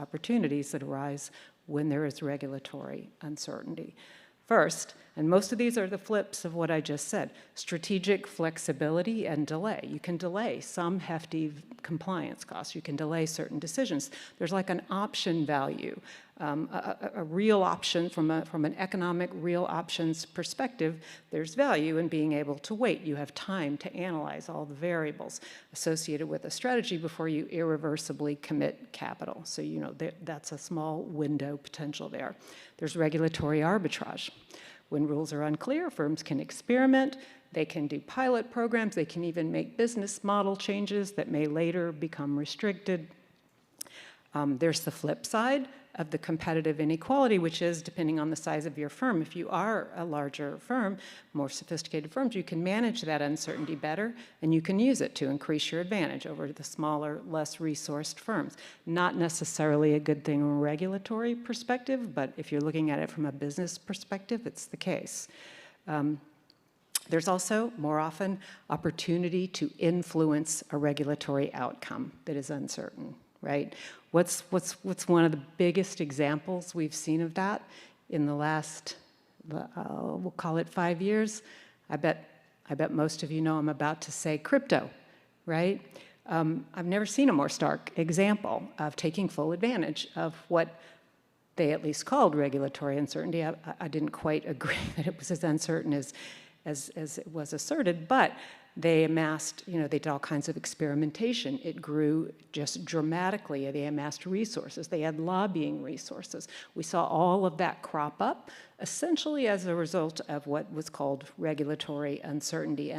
opportunities that arise when there is regulatory uncertainty. First, and most of these are the flips of what I just said, strategic flexibility and delay. You can delay some hefty compliance costs. You can delay certain decisions. There's like an option value, a real option from an economic real options perspective. There's value in being able to wait. You have time to analyze all the variables associated with a strategy before you irreversibly commit capital. So that's a small window potential there. There's regulatory arbitrage. When rules are unclear, firms can experiment, they can do pilot programs, they can even make business model changes that may later become restricted. There's the flip side of the competitive inequality, which is depending on the size of your firm. If you are a larger firm, more sophisticated firms, you can manage that uncertainty better and you can use it to increase your advantage over the smaller, less resourced firms. Not necessarily a good thing from a regulatory perspective, but if you're looking at it from a business perspective, it's the case. There's also, more often, opportunity to influence a regulatory outcome that is uncertain, right? What's one of the biggest examples we've seen of that in the last, we'll call it 5 years? I bet most of you know I'm about to say crypto, right? I've never seen a more stark example of taking full advantage of what they at least called regulatory uncertainty. I didn't quite agree that it was as uncertain as it was asserted, but they amassed, they did all kinds of experimentation. It grew just dramatically. They amassed resources. They had lobbying resources. We saw all of that crop up essentially as a result of what was called regulatory uncertainty. And